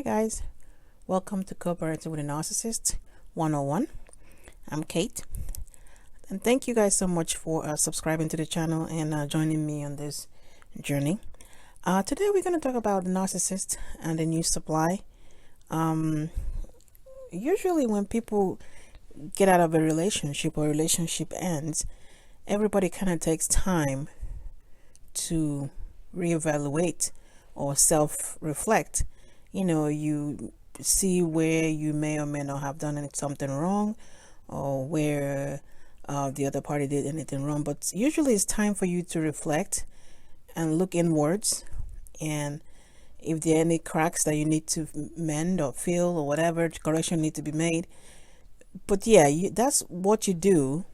Hi guys, welcome to Co-Parenting with a Narcissist 101. I'm Kate, and thank you guys so much for subscribing to the channel and joining me on this journey. Today we're going to talk about the narcissist and the new supply. Usually when people get out of a relationship or a relationship ends, everybody kind of takes time to reevaluate or self-reflect. You see where you may or may not have done something wrong, or where the other party did anything wrong. But usually it's time for you to reflect and look inwards, and if there are any cracks that you need to mend or fill or whatever correction need to be made. But yeah, that's what you do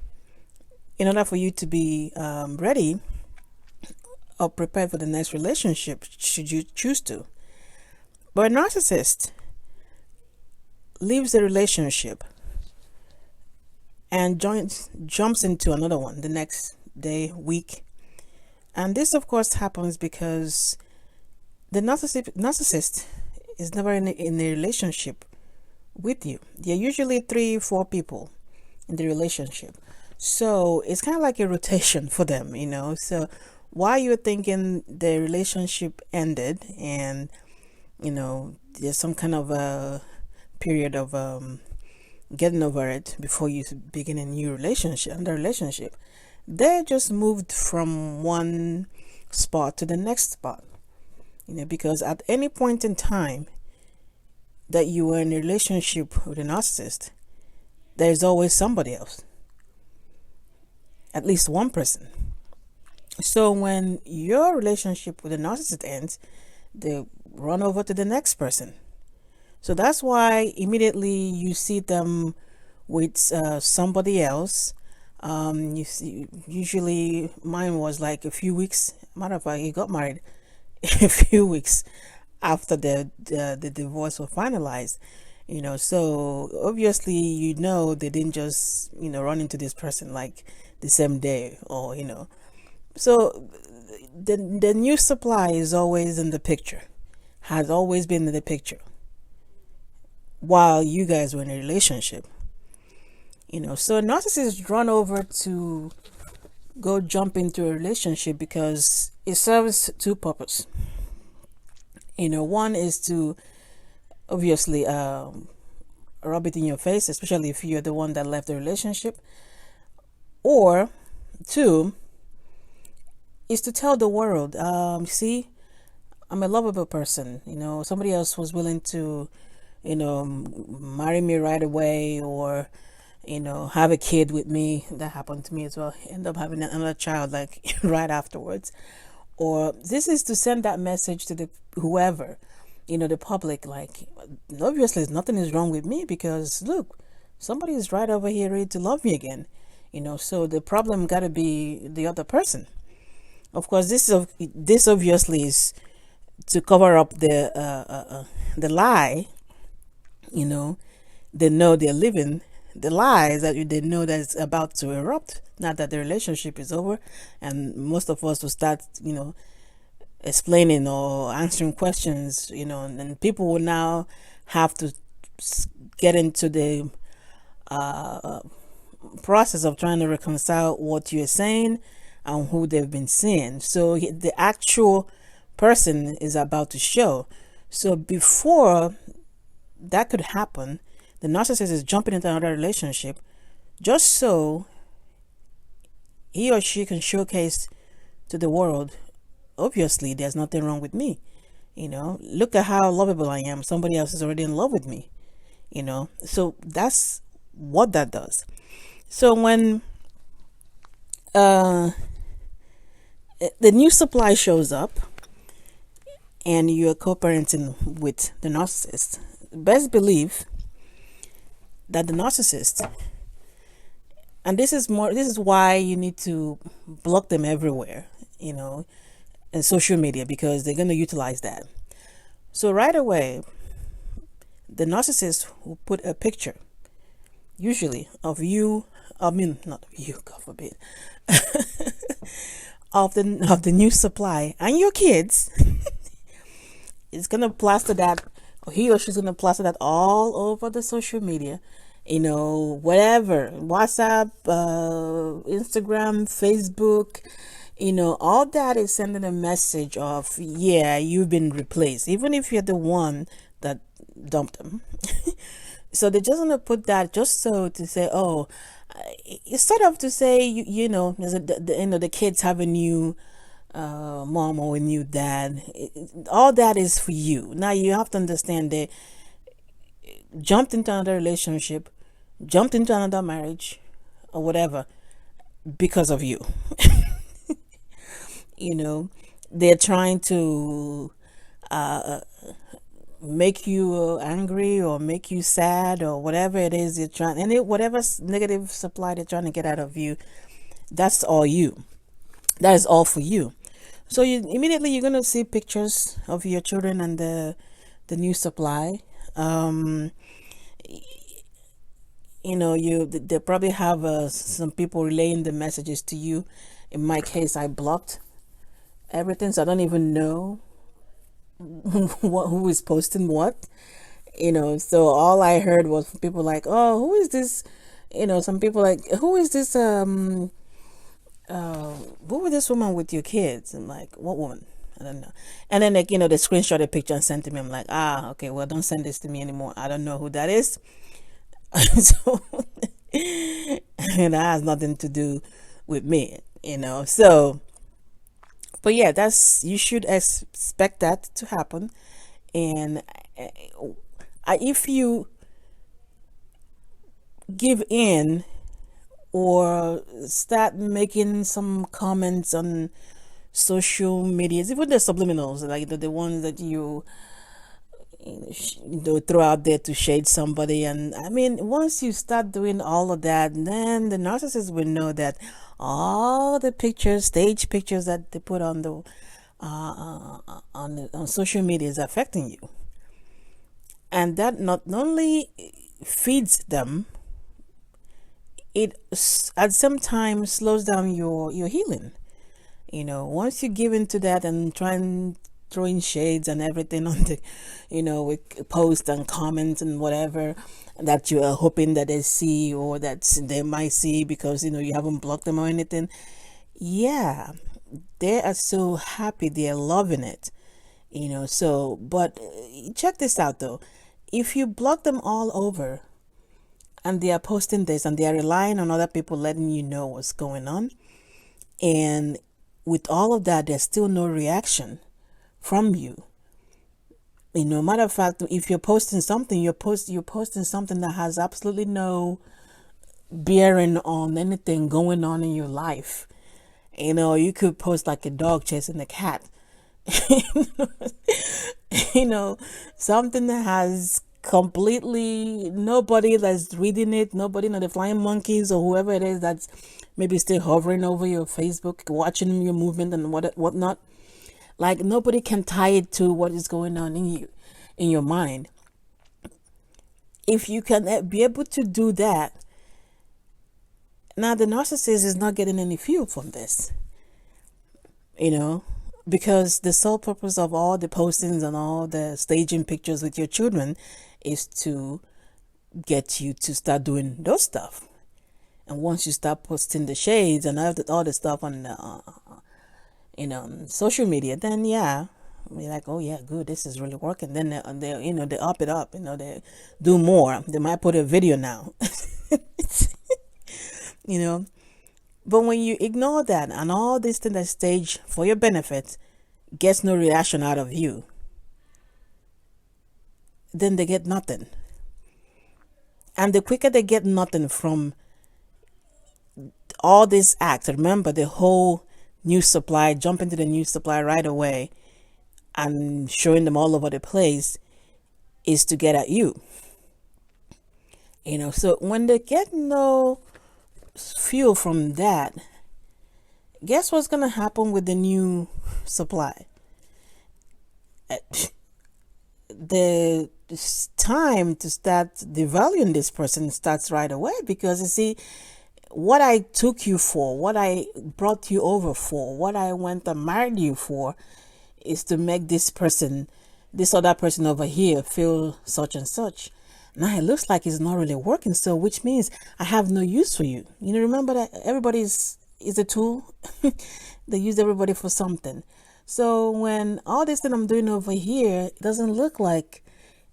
in order for you to be ready or prepared for the next relationship, should you choose to. But a narcissist leaves the relationship and jumps into another one the next day, week. And this, of course, happens because the narcissist is never in a relationship with you. There are usually 3-4 people in the relationship. So it's kind of like a rotation for them, So while you're thinking the relationship ended and there's some kind of a period of getting over it before you begin a new relationship, they just moved from one spot to the next spot, because at any point in time that you were in a relationship with a narcissist, there's always somebody else, at least one person. So when your relationship with a narcissist ends, they run over to the next person. So that's why immediately you see them with somebody else. You see, usually mine was like a few weeks. Matter of fact, he got married a few weeks after the divorce was finalized. So obviously they didn't just run into this person like the same day, or So the new supply is always in the picture, has always been in the picture while you guys were in a relationship. So narcissists run over to go jump into a relationship because it serves two purposes. One is to obviously rub it in your face, especially if you're the one that left the relationship, or two is to tell the world, see, I'm a lovable person. Somebody else was willing to, marry me right away, or, have a kid with me. That happened to me as well. End up having another child like right afterwards. Or this is to send that message to the whoever, the public, like, obviously nothing is wrong with me, because look, somebody is right over here ready to love me again. So the problem got to be the other person. Of course, this obviously is to cover up the lie. They know they're living the lies that they know that it's about to erupt. Not that the relationship is over, and most of us will start, explaining or answering questions, and people will now have to get into the process of trying to reconcile what you're saying and who they've been seeing. So the actual person is about to show. So before that could happen, the narcissist is jumping into another relationship just so he or she can showcase to the world, obviously there's nothing wrong with me. Look at how lovable I am. Somebody else is already in love with me. So that's what that does. So when the new supply shows up and you're co-parenting with the narcissist, best believe that the narcissist, and this is why you need to block them everywhere, and social media, because they're going to utilize that. So right away, the narcissist will put a picture, usually of you, not of you, God forbid, of the new supply and your kids. It's gonna plaster that he or she's gonna plaster that all over the social media, whatever, WhatsApp, Instagram, Facebook, all that is sending a message of, yeah, you've been replaced, even if you're the one that dumped them. So they're just gonna put that just so to say, oh, it's sort of to say, there's the kids have a new mom or a new dad. All that is for you. Now you have to understand they jumped into another relationship, jumped into another marriage, or whatever, because of you. They're trying to make you angry or make you sad or whatever it is you're trying, and whatever negative supply they're trying to get out of you, that's all you. That is all for you. So you're gonna see pictures of your children and the new supply. They probably have some people relaying the messages to you. In my case, I blocked everything, so I don't even know who is posting what. So all I heard was people like, oh, who is this? Some people like, who is this? Who was this woman with your kids? I'm like, what woman? I don't know. And then they screenshot a picture and sent to me. I'm like, okay, well, don't send this to me anymore. I don't know who that is. So that has nothing to do with me, So, but yeah, you should expect that to happen. And if you give in or start making some comments on social medias, even the subliminals, like the ones that you throw out there to shade somebody, and I mean, once you start doing all of that, then the narcissist will know that all the pictures, stage pictures that they put on the on social media is affecting you, and that not only feeds them, it at some time slows down your healing. Once you give into that and try and throwing shades and everything on the, with posts and comments and whatever that you are hoping that they see or that they might see because, you haven't blocked them or anything. Yeah, they are so happy. They are loving it, so, but check this out though. If you block them all over and they are posting this and they are relying on other people letting you know what's going on, and with all of that, there's still no reaction from you. Matter of fact, if you're posting something, you're posting something that has absolutely no bearing on anything going on in your life. You could post like a dog chasing a cat. Something that has completely nobody that's reading it, nobody, the flying monkeys or whoever it is that's maybe still hovering over your Facebook, watching your movement and whatnot. Like nobody can tie it to what is going on in your mind. If you can be able to do that, now the narcissist is not getting any fuel from this, because the sole purpose of all the postings and all the staging pictures with your children is to get you to start doing those stuff. And once you start posting the shades and all the stuff on social media, then yeah, we're like, oh yeah, good, this is really working. Then they up it up, they do more. They might put a video now. But when you ignore that and all this thing that's staged for your benefit gets no reaction out of you, then they get nothing. And the quicker they get nothing from all this act, remember the whole new supply, jump into the new supply right away and showing them all over the place is to get at you. So when they get no fuel from that, guess what's going to happen with the new supply? The time to start devaluing this person starts right away, because you see, what I took you for, what I brought you over for, what I went and married you for is to make this person this other person over here feel such and such. Now it looks like it's not really working, so which means I have no use for you. You know, remember that everybody is a tool. They use everybody for something. So when all this that I'm doing over here, it doesn't look like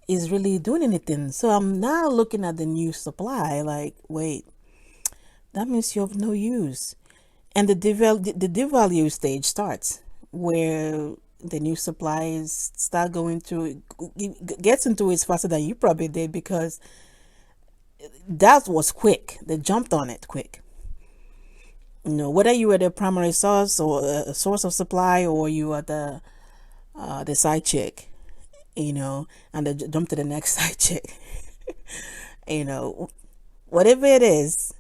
it's really doing anything. So I'm now looking at the new supply like, wait, that means you have no use. And the devalue stage starts, where the new supplies start going through, gets into it faster than you probably did, because that was quick. They jumped on it quick. You know, whether you were the primary source or a source of supply, or you are the side chick, you know, and they jump to the next side chick. You know, whatever it is,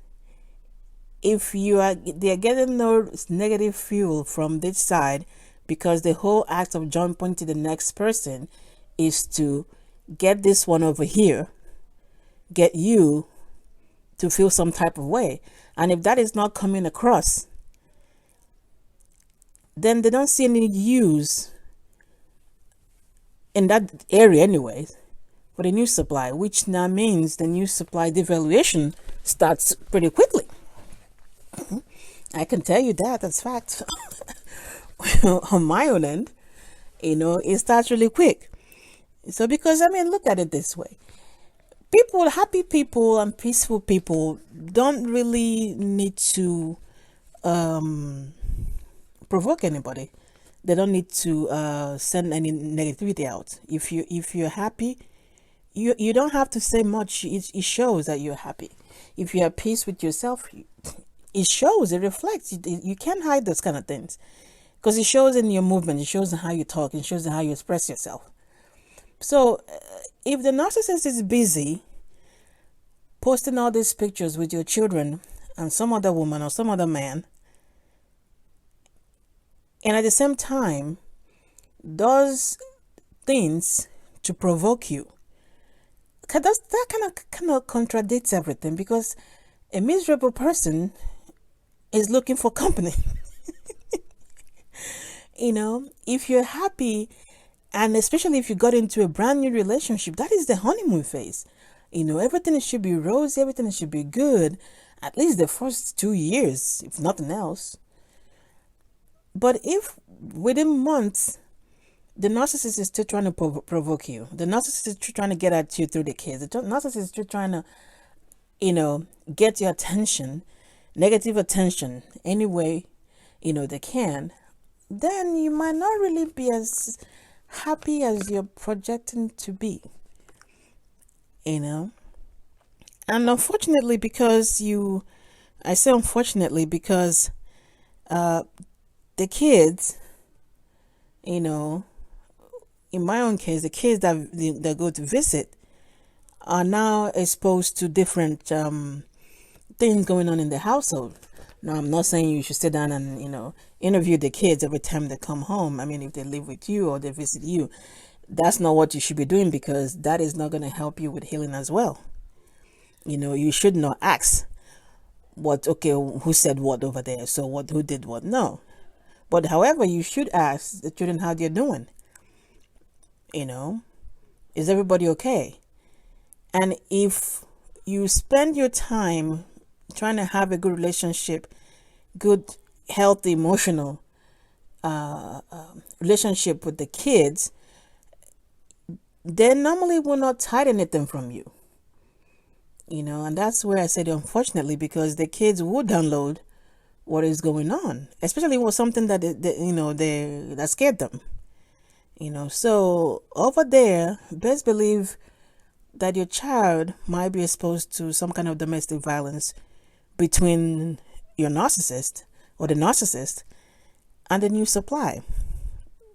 if they're getting no negative fuel from this side, because the whole act of jumping to the next person is to get this one over here, get you to feel some type of way. And if that is not coming across, then they don't see any use in that area anyways for the new supply, which now means the new supply devaluation starts pretty quickly. I can tell you that's fact. On my own end, you know, it starts really quick. So because, I mean, look at it this way. Happy people and peaceful people don't really need to provoke anybody. They don't need to send any negativity out. If you're happy, you don't have to say much. It shows that you're happy. If you have peace with yourself, it shows, it reflects. You can't hide those kind of things, because it shows in your movement, it shows in how you talk, it shows in how you express yourself. So if the narcissist is busy posting all these pictures with your children and some other woman or some other man, and at the same time does things to provoke you, that kind of contradicts everything, because a miserable person is looking for company. You know, if you're happy, and especially if you got into a brand new relationship, that is the honeymoon phase. You know, everything should be rosy, everything should be good, at least the first 2 years, if nothing else. But if within months, the narcissist is still trying to provoke you, the narcissist is still trying to get at you through the kids, the narcissist is still trying to, you know, get your attention, negative attention, any way, you know, they can, then you might not really be as happy as you're projecting to be, you know. And unfortunately, I say unfortunately because the kids, you know, in my own case, the kids that go to visit are now exposed to different things going on in the household. Now, I'm not saying you should sit down and, you know, interview the kids every time they come home. I mean, if they live with you or they visit you, that's not what you should be doing, because that is not going to help you with healing as well. You know, you should not ask who said what over there? So who did what? No. But however, you should ask the children how they're doing. You know, is everybody okay? And if you spend your time trying to have a good relationship, good, healthy, emotional relationship with the kids, they normally will not hide anything from you. You know, and that's where I said unfortunately, because the kids will download what is going on, especially with something that that scared them. You know, so over there, best believe that your child might be exposed to some kind of domestic violence between your narcissist or the narcissist and the new supply.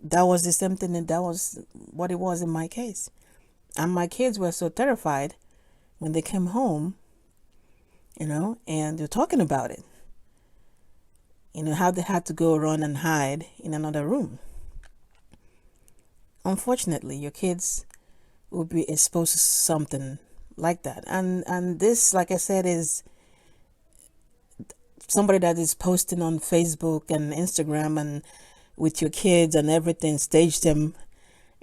That was the same thing, and that was what it was in my case. And my kids were so terrified when they came home, you know, and they're talking about it. You know, how they had to go run and hide in another room. Unfortunately, your kids will be exposed to something like that. And this, like I said, is somebody that is posting on Facebook and Instagram and with your kids and everything, stage them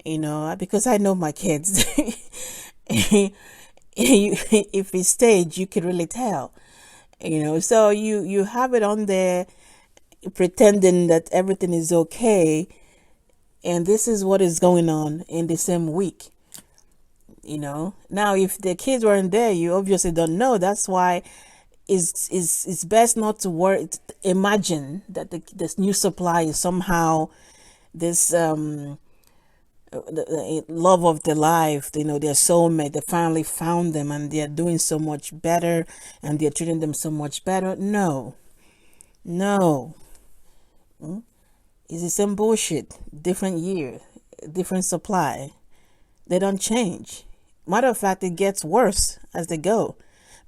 because I know my kids. If it's staged, you can really tell. So you have it on there pretending that everything is okay, and this is what is going on in the same week. Now if the kids weren't there, you obviously don't know. That's why it's best not to worry. Imagine that this new supply is somehow this the love of their life, their soulmate. They finally found them and they're doing so much better and they're treating them so much better. No, no. It's the same bullshit. Different year, different supply. They don't change. Matter of fact, it gets worse as they go.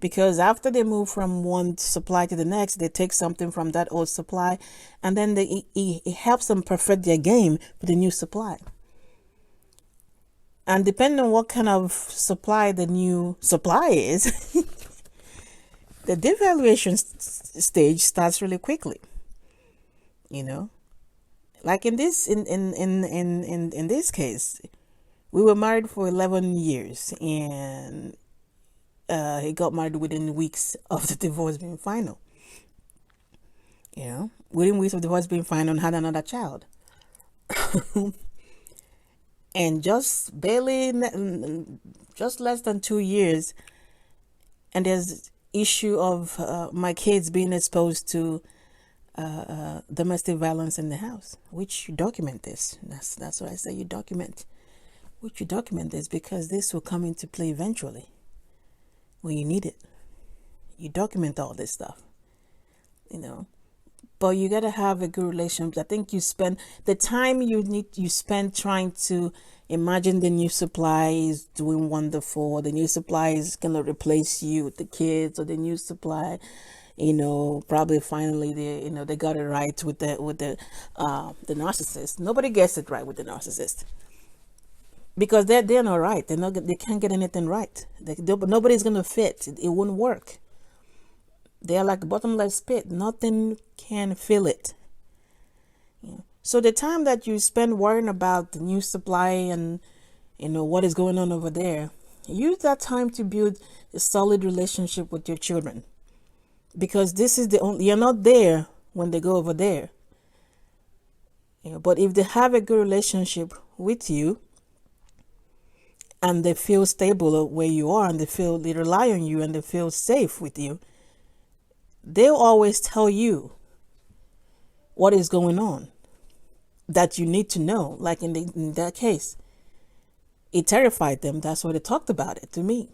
Because after they move from one supply to the next, they take something from that old supply and then it helps them perfect their game with the new supply. And depending on what kind of supply the new supply is, the devaluation stage starts really quickly. Like in this in this case, we were married for 11 years, and he got married within weeks of the divorce being final. Within weeks of the divorce being final, and had another child. And just less than 2 years, and there's issue of my kids being exposed to domestic violence in the house, which you document this. That's what I say. You document this, because this will come into play eventually when you need it. You document all this stuff, but you got to have a good relationship. I think you spend the time you spend trying to imagine the new supply is doing wonderful. The new supply is going to replace you with the kids, or the new supply, probably finally they got it right with the narcissist. Nobody gets it right with the narcissist, because they're not right. They can't get anything right. Nobody's going to fit. It won't work. They're like a bottomless pit. Nothing can fill it. So the time that you spend worrying about the new supply and what is going on over there, use that time to build a solid relationship with your children, because this is you're not there when they go over there. But if they have a good relationship with you and they feel stable where you are, and they rely on you, and they feel safe with you, they'll always tell you what is going on that you need to know. Like in that case, it terrified them. That's why they talked about it to me.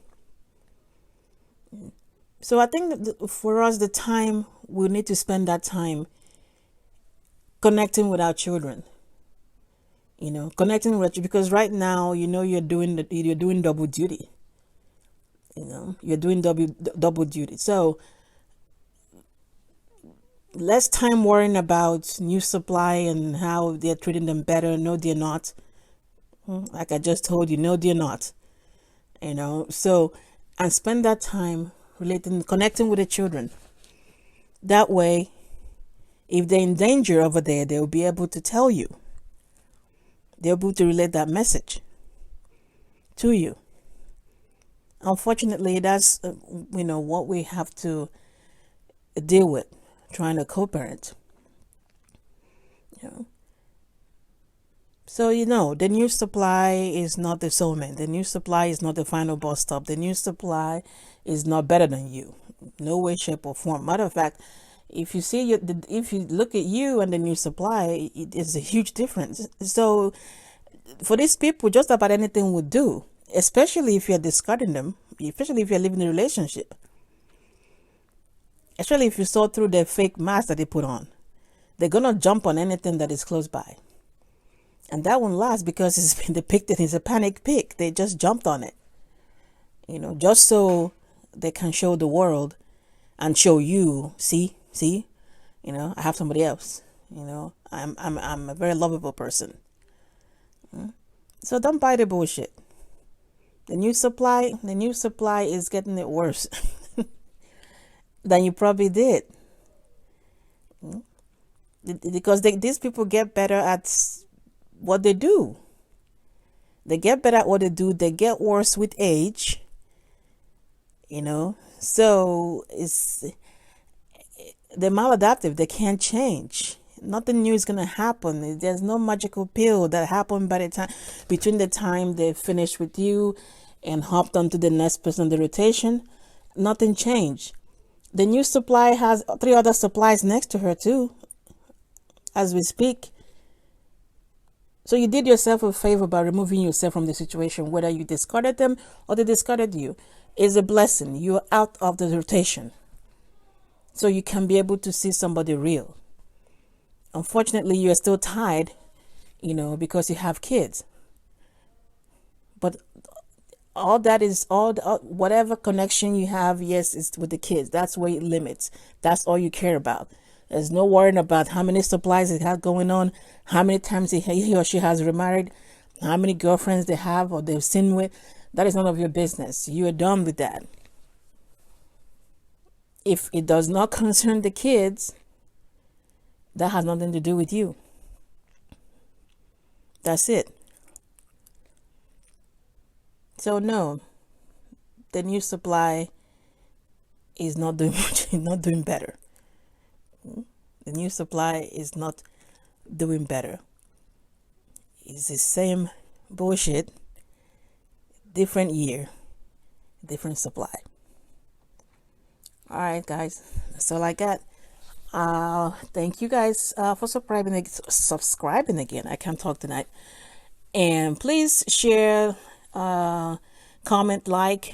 So I think that for us, the time we need to spend that time connecting with our children. Connecting with you, because right now, you're doing double duty. You're doing double duty. So less time worrying about new supply and how they're treating them better. No, they're not. Like I just told you, no, they're not. So, and spend that time connecting with the children. That way, if they're in danger over there, they'll be able to tell you. They're able to relate that message to you. Unfortunately, that's what we have to deal with, trying to co-parent. So the new supply is not the soulmate. The new supply is not the final bus stop. The new supply is not better than you. No way, shape, or form. Matter of fact, if you look at you and the new supply, it is a huge difference. So for these people, just about anything would do, especially if you're discarding them, especially if you're living in a relationship. Especially if you saw through the fake mask that they put on. They're going to jump on anything that is close by. And that won't last, because it's been depicted as a panic pick. They just jumped on it. Just so they can show the world and show you, see, I have somebody else. I'm a very lovable person. So don't buy the bullshit. The new supply is getting it worse than you probably did. Because these people get better at what they do. They get better at what they do. They get worse with age. So they're maladaptive. They can't change. Nothing new is gonna happen. There's no magical pill that happened between the time they finished with you and hopped onto the next person in the rotation. Nothing changed. The new supply has 3 other supplies next to her too, as we speak. So you did yourself a favor by removing yourself from the situation, whether you discarded them or they discarded you. It's a blessing. You're out of the rotation. So you can be able to see somebody real. Unfortunately, you are still tied, because you have kids. But all that is whatever connection you have, yes, it's with the kids. That's where it limits. That's all you care about. There's no worrying about how many supplies they have going on, how many times he or she has remarried, how many girlfriends they have or they've seen with. That is none of your business. You are done with that. If it does not concern the kids, that has nothing to do with you. That's it. So no, the new supply is not doing much, not doing better. The new supply is not doing better. It's the same bullshit, different year, different supply. All right, guys, that's all I got. Thank you guys for subscribing again. I can't talk tonight. And please share, comment, like,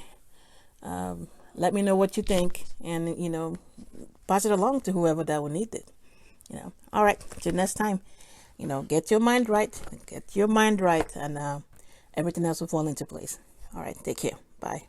let me know what you think, and pass it along to whoever that will need it. All right, till next time. Get your mind right, and everything else will fall into place. All right, take care. Bye.